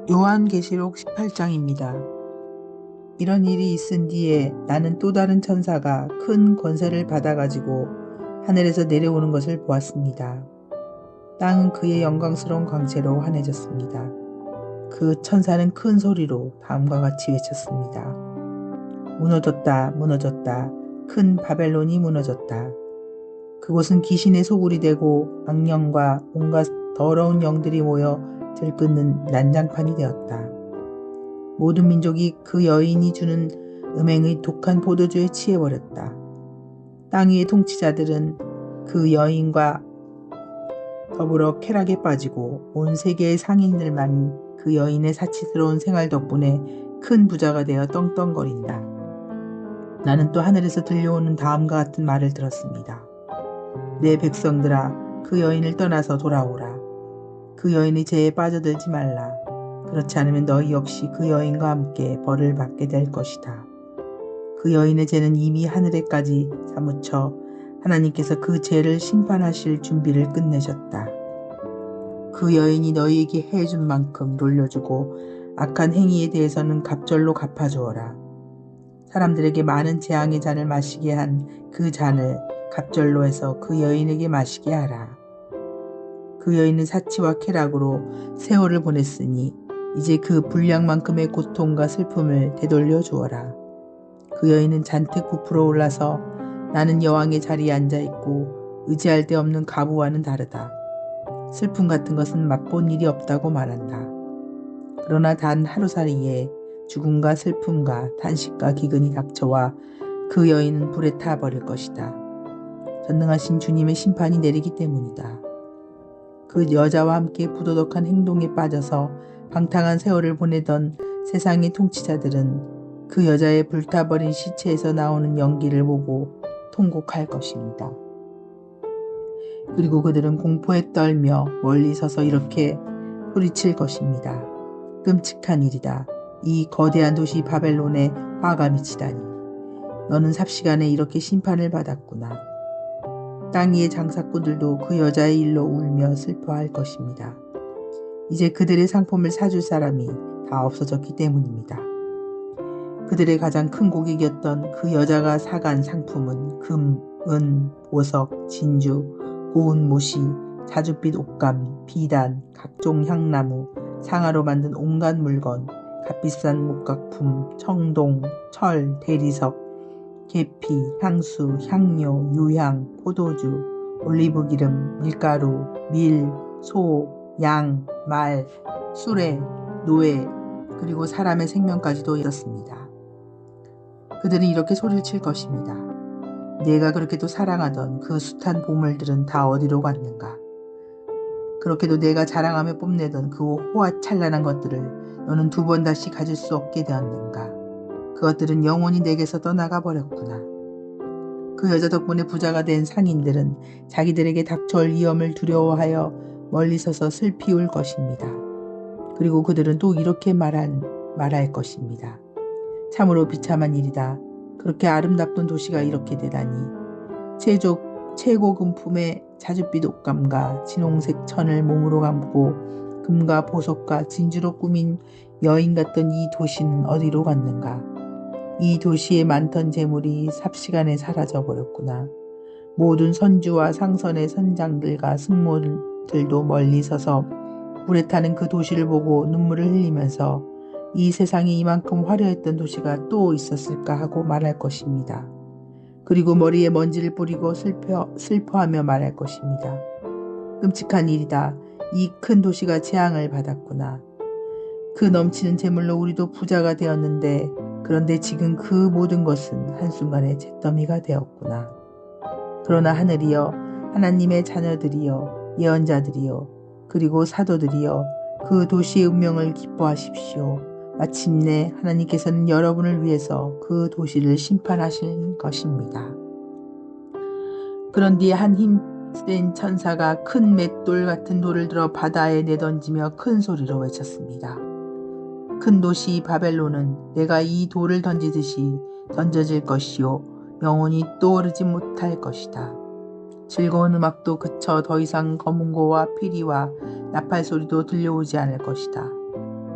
요한계시록 18장입니다. 이런 일이 있은 뒤에 나는 또 다른 천사가 큰 권세를 받아가지고 하늘에서 내려오는 것을 보았습니다. 땅은 그의 영광스러운 광채로 환해졌습니다. 그 천사는 큰 소리로 다음과 같이 외쳤습니다. 무너졌다, 무너졌다. 큰 바벨론이 무너졌다. 그곳은 귀신의 소굴이 되고 악령과 온갖 더러운 영들이 모여 들끓는 난장판이 되었다. 모든 민족이 그 여인이 주는 음행의 독한 포도주에 취해버렸다. 땅 위의 통치자들은 그 여인과 더불어 쾌락에 빠지고 온 세계의 상인들만이 그 여인의 사치스러운 생활 덕분에 큰 부자가 되어 떵떵거린다. 나는 또 하늘에서 들려오는 다음과 같은 말을 들었습니다. 내 백성들아, 그 여인을 떠나서 돌아오라. 그 여인의 죄에 빠져들지 말라. 그렇지 않으면 너희 역시 그 여인과 함께 벌을 받게 될 것이다. 그 여인의 죄는 이미 하늘에까지 사무쳐 하나님께서 그 죄를 심판하실 준비를 끝내셨다. 그 여인이 너희에게 해준 만큼 돌려주고 악한 행위에 대해서는 갑절로 갚아주어라. 사람들에게 많은 재앙의 잔을 마시게 한 그 잔을 갑절로 해서 그 여인에게 마시게 하라. 그 여인은 사치와 쾌락으로 세월을 보냈으니 이제 그 분량만큼의 고통과 슬픔을 되돌려 주어라. 그 여인은 잔뜩 부풀어 올라서 나는 여왕의 자리에 앉아있고 의지할 데 없는 과부와는 다르다. 슬픔 같은 것은 맛본 일이 없다고 말한다. 그러나 단 하루 사이에 죽음과 슬픔과 탄식과 기근이 닥쳐와 그 여인은 불에 타버릴 것이다. 전능하신 주님의 심판이 내리기 때문이다. 그 여자와 함께 부도덕한 행동에 빠져서 방탕한 세월을 보내던 세상의 통치자들은 그 여자의 불타버린 시체에서 나오는 연기를 보고 통곡할 것입니다. 그리고 그들은 공포에 떨며 멀리 서서 이렇게 소리칠 것입니다. 끔찍한 일이다. 이 거대한 도시 바벨론에 화가 미치다니. 너는 삽시간에 이렇게 심판을 받았구나. 땅 위의 장사꾼들도 그 여자의 일로 울며 슬퍼할 것입니다. 이제 그들의 상품을 사줄 사람이 다 없어졌기 때문입니다. 그들의 가장 큰 고객이었던 그 여자가 사간 상품은 금, 은, 보석, 진주, 고운 모시, 자줏빛 옷감, 비단, 각종 향나무, 상아로 만든 온갖 물건, 값비싼 목각품, 청동, 철, 대리석, 계피, 향수, 향료, 유향, 포도주, 올리브기름, 밀가루, 밀, 소, 양, 말, 수레, 노예, 그리고 사람의 생명까지도 있었습니다. 그들은 이렇게 소리를 칠 것입니다. 내가 그렇게도 사랑하던 그 숱한 보물들은 다 어디로 갔는가? 그렇게도 내가 자랑하며 뽐내던 그 호화찬란한 것들을 너는 두 번 다시 가질 수 없게 되었는가? 그것들은 영원히 내게서 떠나가 버렸구나. 그 여자 덕분에 부자가 된 상인들은 자기들에게 닥쳐올 위험을 두려워하여 멀리 서서 슬피 울 것입니다. 그리고 그들은 또 이렇게 말할 것입니다. 참으로 비참한 일이다. 그렇게 아름답던 도시가 이렇게 되다니. 최고 금품의 자줏빛 옷감과 진홍색 천을 몸으로 감고 금과 보석과 진주로 꾸민 여인 같던 이 도시는 어디로 갔는가? 이 도시에 많던 재물이 삽시간에 사라져버렸구나. 모든 선주와 상선의 선장들과 승무원들도 멀리 서서 불에 타는 그 도시를 보고 눈물을 흘리면서 이 세상에 이만큼 화려했던 도시가 또 있었을까 하고 말할 것입니다. 그리고 머리에 먼지를 뿌리고 슬퍼하며 말할 것입니다. 끔찍한 일이다. 이 큰 도시가 재앙을 받았구나. 그 넘치는 재물로 우리도 부자가 되었는데 그런데 지금 그 모든 것은 한순간에 잿더미가 되었구나. 그러나 하늘이여, 하나님의 자녀들이여, 예언자들이여, 그리고 사도들이여, 그 도시의 운명을 기뻐하십시오. 마침내 하나님께서는 여러분을 위해서 그 도시를 심판하실 것입니다. 그런 뒤에 한 힘센 천사가 큰 맷돌 같은 돌을 들어 바다에 내던지며 큰 소리로 외쳤습니다. 큰 도시 바벨론은 내가 이 돌을 던지듯이 던져질 것이요 영원히 떠오르지 못할 것이다. 즐거운 음악도 그쳐 더 이상 검은고와 피리와 나팔 소리도 들려오지 않을 것이다.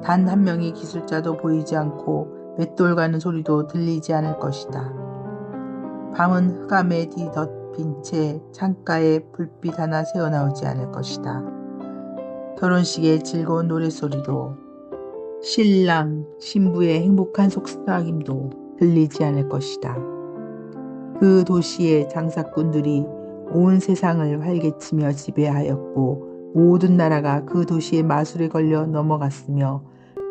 단 한 명의 기술자도 보이지 않고 맷돌 가는 소리도 들리지 않을 것이다. 밤은 흑암에 뒤덮인 채 창가에 불빛 하나 새어나오지 않을 것이다. 결혼식의 즐거운 노랫소리도 신랑, 신부의 행복한 속삭임도 들리지 않을 것이다. 그 도시의 장사꾼들이 온 세상을 활개치며 지배하였고 모든 나라가 그 도시의 마술에 걸려 넘어갔으며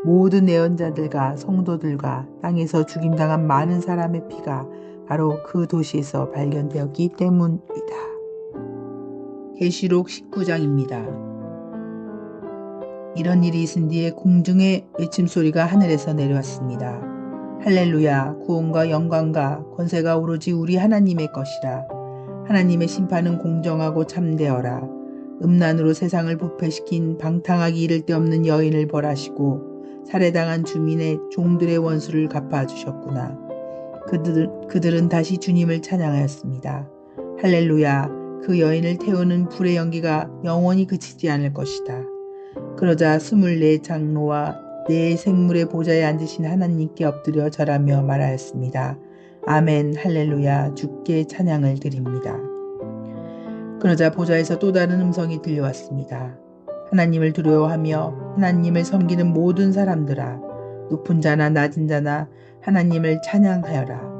모든 예언자들과 성도들과 땅에서 죽임당한 많은 사람의 피가 바로 그 도시에서 발견되었기 때문이다. 계시록 19장입니다. 이런 일이 있은 뒤에 공중의 외침소리가 하늘에서 내려왔습니다. 할렐루야, 구원과 영광과 권세가 오로지 우리 하나님의 것이라. 하나님의 심판은 공정하고 참되어라. 음란으로 세상을 부패시킨 방탕하기 이를 데 없는 여인을 벌하시고 살해당한 주민의 종들의 원수를 갚아주셨구나. 그들은 다시 주님을 찬양하였습니다. 할렐루야, 그 여인을 태우는 불의 연기가 영원히 그치지 않을 것이다. 그러자 24 장로와 4 생물의 보좌에 앉으신 하나님께 엎드려 절하며 말하였습니다. 아멘, 할렐루야, 주께 찬양을 드립니다. 그러자 보좌에서 또 다른 음성이 들려왔습니다. 하나님을 두려워하며 하나님을 섬기는 모든 사람들아, 높은 자나 낮은 자나 하나님을 찬양하여라.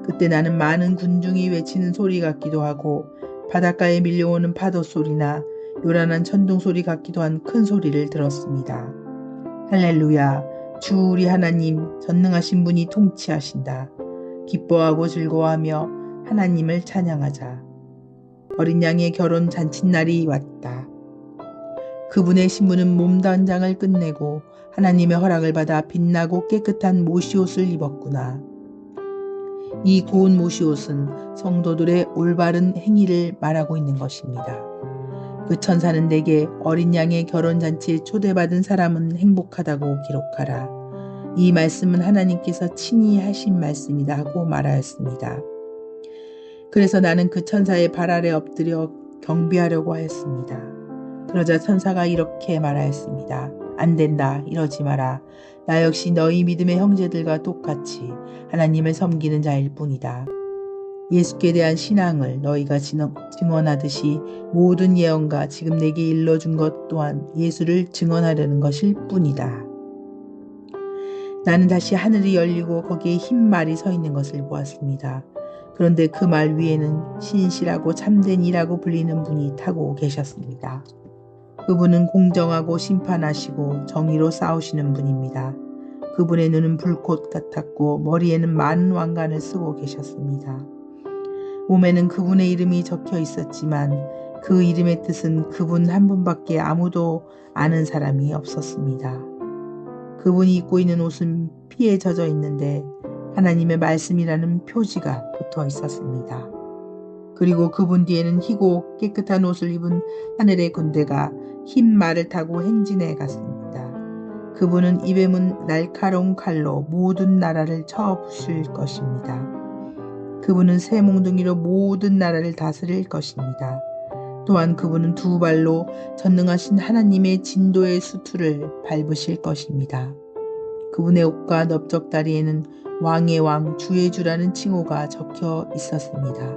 그때 나는 많은 군중이 외치는 소리 같기도 하고 바닷가에 밀려오는 파도 소리나 요란한 천둥 소리 같기도 한 큰 소리를 들었습니다. 할렐루야, 주 우리 하나님 전능하신 분이 통치하신다. 기뻐하고 즐거워하며 하나님을 찬양하자. 어린 양의 결혼 잔칫날이 왔다. 그분의 신부는 몸단장을 끝내고 하나님의 허락을 받아 빛나고 깨끗한 모시옷을 입었구나. 이 고운 모시옷은 성도들의 올바른 행위를 말하고 있는 것입니다. 그 천사는 내게 어린 양의 결혼잔치에 초대받은 사람은 행복하다고 기록하라. 이 말씀은 하나님께서 친히 하신 말씀이다 하고 말하였습니다. 그래서 나는 그 천사의 발 아래 엎드려 경배하려고 하였습니다. 그러자 천사가 이렇게 말하였습니다. 안 된다, 이러지 마라. 나 역시 너희 믿음의 형제들과 똑같이 하나님을 섬기는 자일 뿐이다. 예수께 대한 신앙을 너희가 증언하듯이 모든 예언가 지금 내게 일러준 것 또한 예수를 증언하려는 것일 뿐이다. 나는 다시 하늘이 열리고 거기에 흰 말이 서 있는 것을 보았습니다. 그런데 그 말 위에는 신실하고 참된 이라고 불리는 분이 타고 계셨습니다. 그분은 공정하고 심판하시고 정의로 싸우시는 분입니다. 그분의 눈은 불꽃 같았고 머리에는 많은 왕관을 쓰고 계셨습니다. 몸에는 그분의 이름이 적혀 있었지만 그 이름의 뜻은 그분 한 분밖에 아무도 아는 사람이 없었습니다. 그분이 입고 있는 옷은 피에 젖어 있는데 하나님의 말씀이라는 표지가 붙어 있었습니다. 그리고 그분 뒤에는 희고 깨끗한 옷을 입은 하늘의 군대가 흰 말을 타고 행진해 갔습니다. 그분은 입에 문 날카로운 칼로 모든 나라를 쳐 부실 것입니다. 그분은 새 몽둥이로 모든 나라를 다스릴 것입니다. 또한 그분은 두 발로 전능하신 하나님의 진도의 수투를 밟으실 것입니다. 그분의 옷과 넓적다리에는 왕의 왕, 주의 주라는 칭호가 적혀 있었습니다.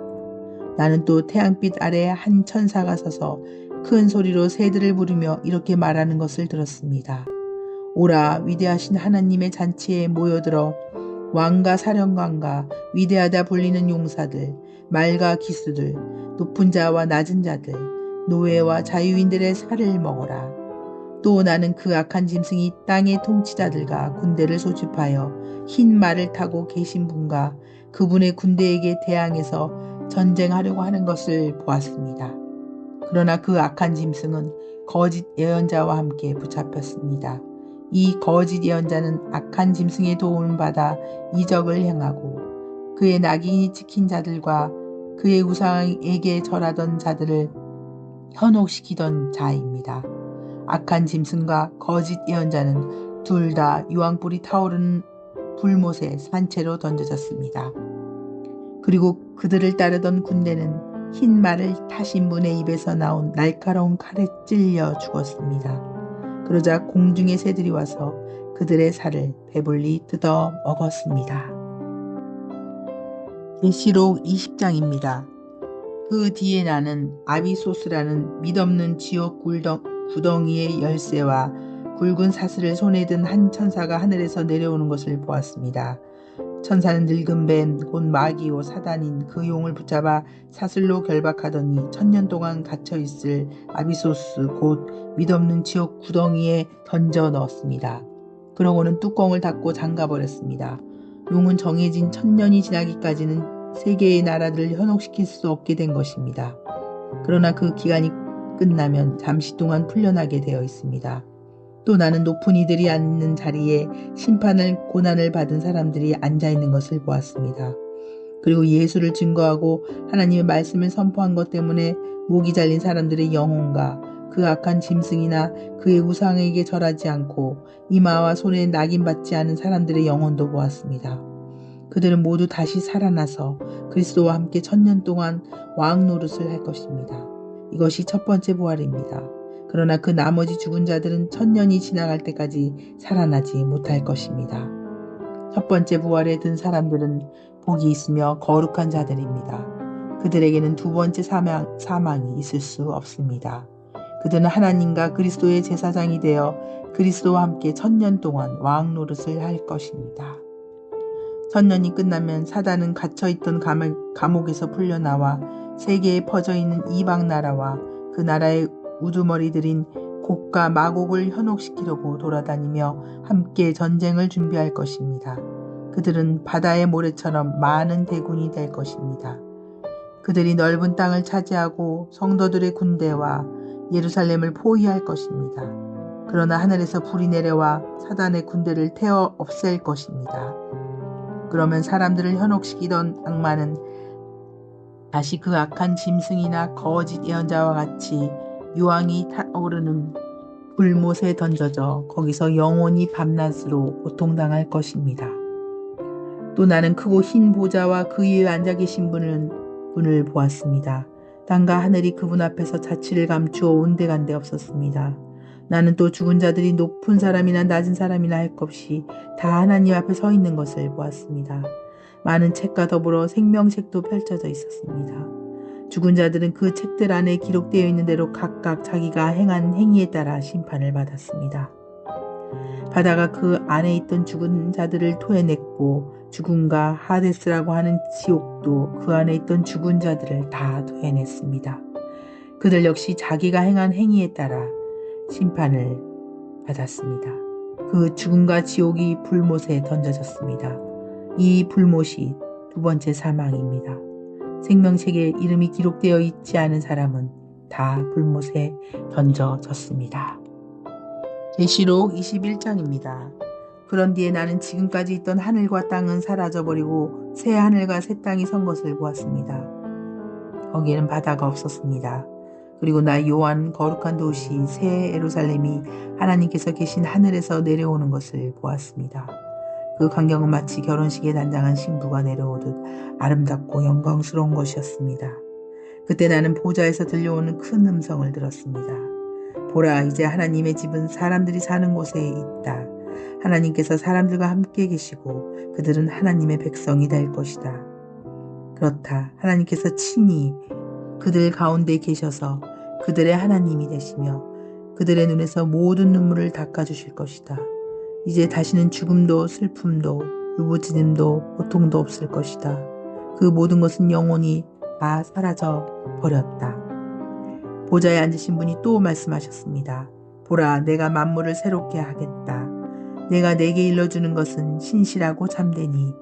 나는 또 태양빛 아래 한 천사가 서서 큰 소리로 새들을 부르며 이렇게 말하는 것을 들었습니다. 오라, 위대하신 하나님의 잔치에 모여들어 왕과 사령관과 위대하다 불리는 용사들, 말과 기수들, 높은 자와 낮은 자들, 노예와 자유인들의 살을 먹어라. 또 나는 그 악한 짐승이 땅의 통치자들과 군대를 소집하여 흰 말을 타고 계신 분과 그분의 군대에게 대항해서 전쟁하려고 하는 것을 보았습니다. 그러나 그 악한 짐승은 거짓 예언자와 함께 붙잡혔습니다. 이 거짓 예언자는 악한 짐승의 도움을 받아 이적을 행하고 그의 낙인이 찍힌 자들과 그의 우상에게 절하던 자들을 현혹시키던 자입니다. 악한 짐승과 거짓 예언자는 둘 다 유황불이 타오르는 불못에 산채로 던져졌습니다. 그리고 그들을 따르던 군대는 흰 말을 타신 분의 입에서 나온 날카로운 칼에 찔려 죽었습니다. 그러자 공중의 새들이 와서 그들의 살을 배불리 뜯어 먹었습니다. 계시록 20장입니다. 그 뒤에 나는 아비소스라는 mid없는 지옥 구덩이의 열쇠와 굵은 사슬을 손에 든 한 천사가 하늘에서 내려오는 것을 보았습니다. 천사는 늙은 뱀 곧 마귀요 사단인 그 용을 붙잡아 사슬로 결박하더니 1000년 동안 갇혀있을 아비소스 곧 mid없는 지옥 구덩이에 던져 넣었습니다. 그러고는 뚜껑을 닫고 잠가버렸습니다. 용은 정해진 1000년이 지나기까지는 세계의 나라들을 현혹시킬 수 없게 된 것입니다. 그러나 그 기간이 끝나면 잠시 동안 풀려나게 되어 있습니다. 또 나는 높은 이들이 앉는 자리에 심판을 고난을 받은 사람들이 앉아있는 것을 보았습니다. 그리고 예수를 증거하고 하나님의 말씀을 선포한 것 때문에 목이 잘린 사람들의 영혼과 그 악한 짐승이나 그의 우상에게 절하지 않고 이마와 손에 낙인받지 않은 사람들의 영혼도 보았습니다. 그들은 모두 다시 살아나서 그리스도와 함께 1000년 동안 왕 노릇을 할 것입니다. 이것이 첫 번째 부활입니다. 그러나 그 나머지 죽은 자들은 1000년이 지나갈 때까지 살아나지 못할 것입니다. 첫 번째 부활에 든 사람들은 복이 있으며 거룩한 자들입니다. 그들에게는 두 번째 사망이 있을 수 없습니다. 그들은 하나님과 그리스도의 제사장이 되어 그리스도와 함께 1000년 동안 왕 노릇을 할 것입니다. 1000년이 끝나면 사단은 갇혀있던 감옥에서 풀려나와 세계에 퍼져있는 이방 나라와 그 나라의 우두머리들인 곡과 마곡을 현혹시키려고 돌아다니며 함께 전쟁을 준비할 것입니다. 그들은 바다의 모래처럼 많은 대군이 될 것입니다. 그들이 넓은 땅을 차지하고 성도들의 군대와 예루살렘을 포위할 것입니다. 그러나 하늘에서 불이 내려와 사단의 군대를 태워 없앨 것입니다. 그러면 사람들을 현혹시키던 악마는 다시 그 악한 짐승이나 거짓 예언자와 같이 유황이 타오르는 불못에 던져져 거기서 영원히 밤낮으로 고통당할 것입니다. 또 나는 크고 흰 보좌와 그 위에 앉아 계신 분을 보았습니다. 땅과 하늘이 그분 앞에서 자취를 감추어 온데간데 없었습니다. 나는 또 죽은 자들이 높은 사람이나 낮은 사람이나 할 것 없이 다 하나님 앞에 서 있는 것을 보았습니다. 많은 책과 더불어 생명책도 펼쳐져 있었습니다. 죽은 자들은 그 책들 안에 기록되어 있는 대로 각각 자기가 행한 행위에 따라 심판을 받았습니다. 바다가 그 안에 있던 죽은 자들을 토해냈고 죽음과 하데스라고 하는 지옥도 그 안에 있던 죽은 자들을 다 토해냈습니다. 그들 역시 자기가 행한 행위에 따라 심판을 받았습니다. 그 죽음과 지옥이 불못에 던져졌습니다. 이 불못이 두 번째 사망입니다. 생명책에 이름이 기록되어 있지 않은 사람은 다 불못에 던져졌습니다. 계시록 21장입니다. 그런 뒤에 나는 지금까지 있던 하늘과 땅은 사라져버리고 새 하늘과 새 땅이 선 것을 보았습니다. 거기에는 바다가 없었습니다. 그리고 나 요한 거룩한 도시 새 예루살렘이 하나님께서 계신 하늘에서 내려오는 것을 보았습니다. 그 광경은 마치 결혼식에 단장한 신부가 내려오듯 아름답고 영광스러운 것이었습니다. 그때 나는 보좌에서 들려오는 큰 음성을 들었습니다. 보라, 이제 하나님의 집은 사람들이 사는 곳에 있다. 하나님께서 사람들과 함께 계시고 그들은 하나님의 백성이 될 것이다. 그렇다. 하나님께서 친히 그들 가운데 계셔서 그들의 하나님이 되시며 그들의 눈에서 모든 눈물을 닦아주실 것이다. 이제 다시는 죽음도 슬픔도 울부짖음도 고통도 없을 것이다. 그 모든 것은 영원히 다 사라져 버렸다. 보좌에 앉으신 분이 또 말씀하셨습니다. 보라, 내가 만물을 새롭게 하겠다. 내가 내게 일러주는 것은 신실하고 참되니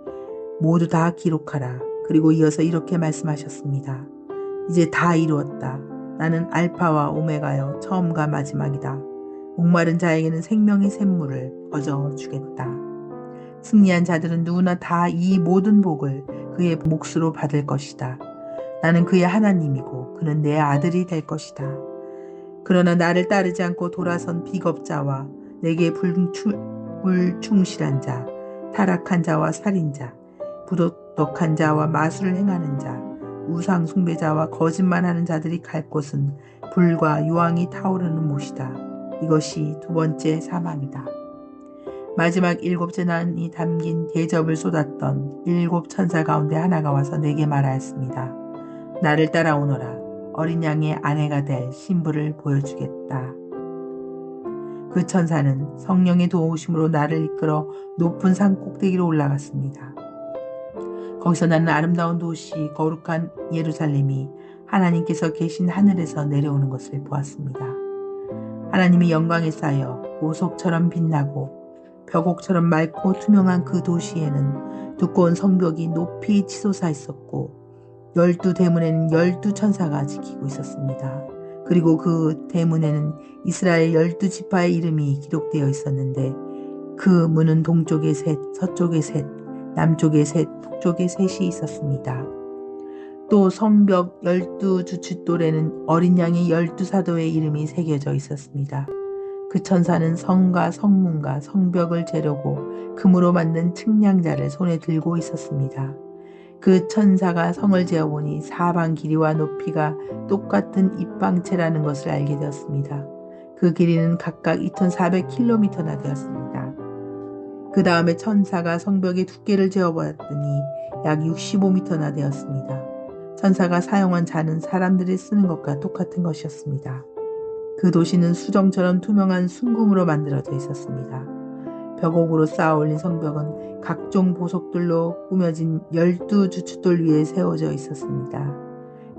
모두 다 기록하라. 그리고 이어서 이렇게 말씀하셨습니다. 이제 다 이루었다. 나는 알파와 오메가여 처음과 마지막이다. 목마른 자에게는 생명의 샘물을 거저주겠다. 승리한 자들은 누구나 다 이 모든 복을 그의 몫으로 받을 것이다. 나는 그의 하나님이고 그는 내 아들이 될 것이다. 그러나 나를 따르지 않고 돌아선 비겁자와 내게 불충실한 자, 타락한 자와 살인자, 부도덕한 자와 마술을 행하는 자, 우상 숭배자와 거짓말하는 자들이 갈 곳은 불과 유황이 타오르는 못이다. 이것이 두 번째 사망이다. 마지막 일곱 재난이 담긴 대접을 쏟았던 일곱 천사 가운데 하나가 와서 내게 말하였습니다. 나를 따라오너라. 어린 양의 아내가 될 신부를 보여주겠다. 그 천사는 성령의 도우심으로 나를 이끌어 높은 산 꼭대기로 올라갔습니다. 거기서 나는 아름다운 도시 거룩한 예루살렘이 하나님께서 계신 하늘에서 내려오는 것을 보았습니다. 하나님이 영광에 쌓여 보석처럼 빛나고 벽옥처럼 맑고 투명한 그 도시에는 두꺼운 성벽이 높이 치솟아 있었고 12 대문에는 12 천사가 지키고 있었습니다. 그리고 그 대문에는 이스라엘 12지파의 이름이 기록되어 있었는데 그 문은 동쪽에 셋, 서쪽에 셋, 남쪽에 셋, 북쪽에 셋이 있었습니다. 또 성벽 12 주춧돌에는 어린 양의 12사도의 이름이 새겨져 있었습니다. 그 천사는 성과 성문과 성벽을 재려고 금으로 만든 측량자를 손에 들고 있었습니다. 그 천사가 성을 재어보니 사방 길이와 높이가 똑같은 입방체라는 것을 알게 되었습니다. 그 길이는 각각 2400km나 되었습니다. 그 다음에 천사가 성벽의 두께를 재어보았더니 약 65m나 되었습니다. 천사가 사용한 잔은 사람들이 쓰는 것과 똑같은 것이었습니다. 그 도시는 수정처럼 투명한 순금으로 만들어져 있었습니다. 벽옥으로 쌓아 올린 성벽은 각종 보석들로 꾸며진 12 주춧돌 위에 세워져 있었습니다.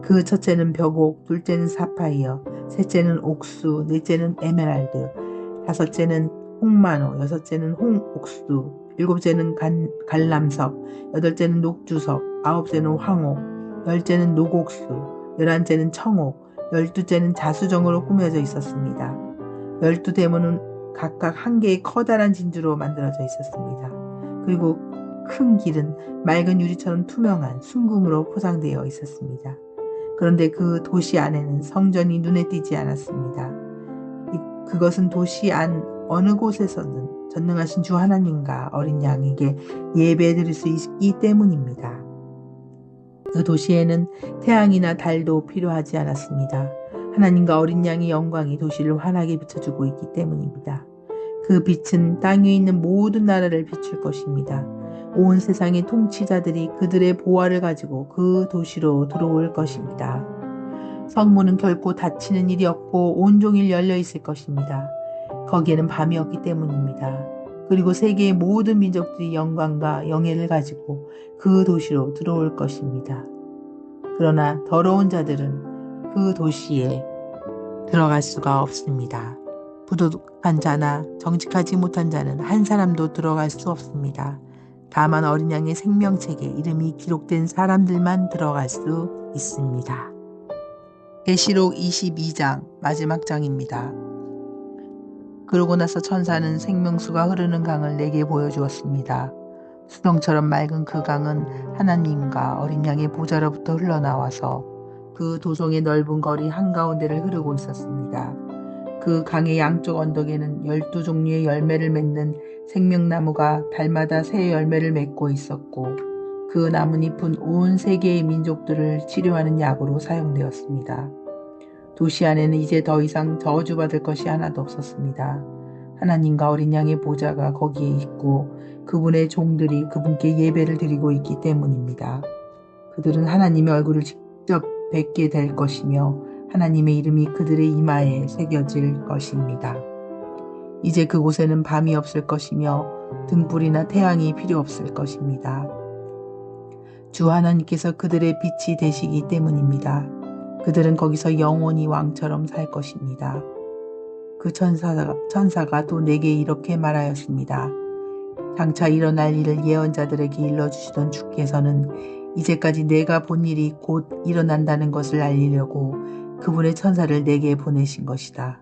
그 첫째는 벽옥, 둘째는 사파이어, 셋째는 옥수, 넷째는 에메랄드, 다섯째는 홍마노, 여섯째는 홍옥수, 일곱째는 갈람석, 여덟째는 녹주석, 아홉째는 황옥, 열째는 녹옥수, 11째는 청옥, 12째는 자수정으로 꾸며져 있었습니다. 12 대문은 각각 한 개의 커다란 진주로 만들어져 있었습니다. 그리고 큰 길은 맑은 유리처럼 투명한 순금으로 포장되어 있었습니다. 그런데 그 도시 안에는 성전이 눈에 띄지 않았습니다. 그것은 도시 안 어느 곳에서든 전능하신 주 하나님과 어린 양에게 예배드릴 수 있기 때문입니다. 그 도시에는 태양이나 달도 필요하지 않았습니다. 하나님과 어린 양의 영광이 도시를 환하게 비춰주고 있기 때문입니다. 그 빛은 땅 위에 있는 모든 나라를 비출 것입니다. 온 세상의 통치자들이 그들의 보화를 가지고 그 도시로 들어올 것입니다. 성문은 결코 닫히는 일이 없고 온종일 열려 있을 것입니다. 거기에는 밤이 없기 때문입니다. 그리고 세계의 모든 민족들이 영광과 영예를 가지고 그 도시로 들어올 것입니다. 그러나 더러운 자들은 그 도시에 들어갈 수가 없습니다. 부도덕한 자나 정직하지 못한 자는 한 사람도 들어갈 수 없습니다. 다만 어린 양의 생명책에 이름이 기록된 사람들만 들어갈 수 있습니다. 계시록 22장 마지막 장입니다. 그러고 나서 천사는 생명수가 흐르는 강을 내게 보여주었습니다. 수동처럼 맑은 그 강은 하나님과 어린 양의 보좌로부터 흘러나와서 그 도성의 넓은 거리 한가운데를 흐르고 있었습니다. 그 강의 양쪽 언덕에는 12종류의 열매를 맺는 생명나무가 달마다 새 열매를 맺고 있었고 그 나뭇잎은 온 세계의 민족들을 치료하는 약으로 사용되었습니다. 도시 안에는 이제 더 이상 저주받을 것이 하나도 없었습니다. 하나님과 어린 양의 보좌가 거기에 있고 그분의 종들이 그분께 예배를 드리고 있기 때문입니다. 그들은 하나님의 얼굴을 직접 뵙게 될 것이며 하나님의 이름이 그들의 이마에 새겨질 것입니다. 이제 그곳에는 밤이 없을 것이며 등불이나 태양이 필요 없을 것입니다. 주 하나님께서 그들의 빛이 되시기 때문입니다. 그들은 거기서 영원히 왕처럼 살 것입니다. 그 천사가 또 내게 이렇게 말하였습니다. 장차 일어날 일을 예언자들에게 일러주시던 주께서는 이제까지 내가 본 일이 곧 일어난다는 것을 알리려고 그분의 천사를 내게 보내신 것이다.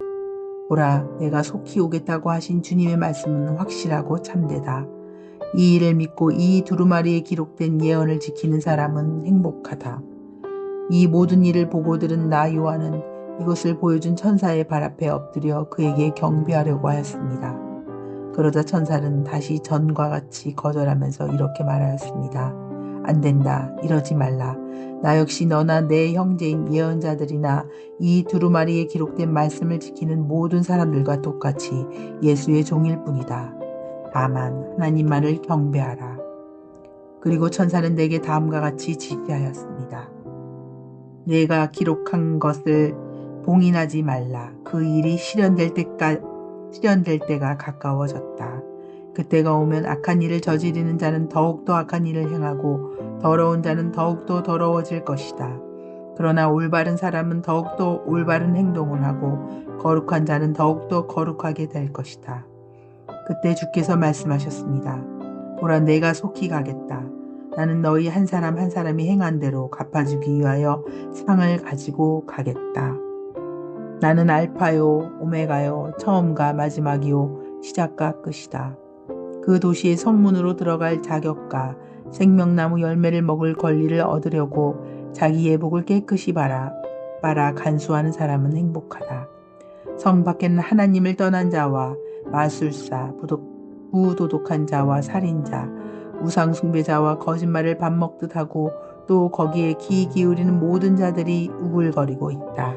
보라, 내가 속히 오겠다고 하신 주님의 말씀은 확실하고 참되다. 이 일을 믿고 이 두루마리에 기록된 예언을 지키는 사람은 행복하다. 이 모든 일을 보고 들은 나 요한은 이것을 보여준 천사의 발 앞에 엎드려 그에게 경배하려고 하였습니다. 그러자 천사는 다시 전과 같이 거절하면서 이렇게 말하였습니다. 안 된다. 이러지 말라. 나 역시 너나 내 형제인 예언자들이나 이 두루마리에 기록된 말씀을 지키는 모든 사람들과 똑같이 예수의 종일 뿐이다. 다만 하나님 말을 경배하라. 그리고 천사는 내게 다음과 같이 지시하였습니다. 내가 기록한 것을 봉인하지 말라. 그 일이 실현될 때가 가까워졌다. 그때가 오면 악한 일을 저지르는 자는 더욱더 악한 일을 행하고 더러운 자는 더욱더 더러워질 것이다. 그러나 올바른 사람은 더욱더 올바른 행동을 하고 거룩한 자는 더욱더 거룩하게 될 것이다. 그때 주께서 말씀하셨습니다. 보라, 내가 속히 가겠다. 나는 너희 한 사람 한 사람이 행한 대로 갚아주기 위하여 상을 가지고 가겠다. 나는 알파요 오메가요 처음과 마지막이요 시작과 끝이다. 그 도시의 성문으로 들어갈 자격과 생명나무 열매를 먹을 권리를 얻으려고 자기의 복을 깨끗이 빨아 간수하는 사람은 행복하다. 성 밖에는 하나님을 떠난 자와 마술사, 부도덕한 자와 살인자, 우상 숭배자와 거짓말을 밥 먹듯 하고 또 거기에 귀 기울이는 모든 자들이 우글거리고 있다.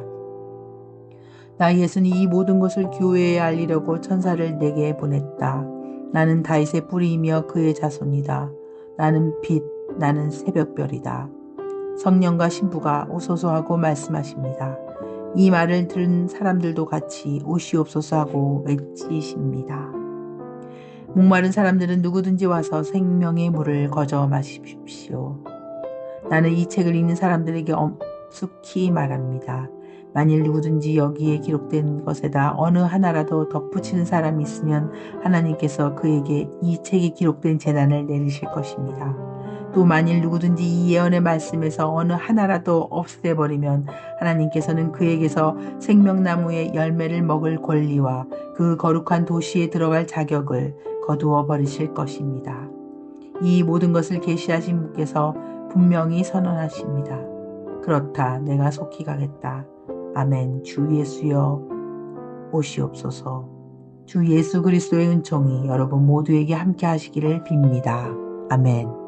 나 예수는 이 모든 것을 교회에 알리려고 천사를 내게 보냈다. 나는 다윗의 뿌리이며 그의 자손이다. 나는 빛, 나는 새벽별이다. 성령과 신부가 오소서 하고 말씀하십니다. 이 말을 들은 사람들도 같이 오시옵소서 하고 외치십니다. 목마른 사람들은 누구든지 와서 생명의 물을 거저 마십시오. 나는 이 책을 읽는 사람들에게 엄숙히 말합니다. 만일 누구든지 여기에 기록된 것에다 어느 하나라도 덧붙이는 사람이 있으면 하나님께서 그에게 이 책에 기록된 재난을 내리실 것입니다. 또 만일 누구든지 이 예언의 말씀에서 어느 하나라도 없애버리면 하나님께서는 그에게서 생명나무의 열매를 먹을 권리와 그 거룩한 도시에 들어갈 자격을 거두어 버리실 것입니다. 이 모든 것을 계시하신 분께서 분명히 선언하십니다. 그렇다, 내가 속히 가겠다. 아멘. 주 예수여 오시옵소서. 주 예수 그리스도의 은총이 여러분 모두에게 함께 하시기를 빕니다. 아멘.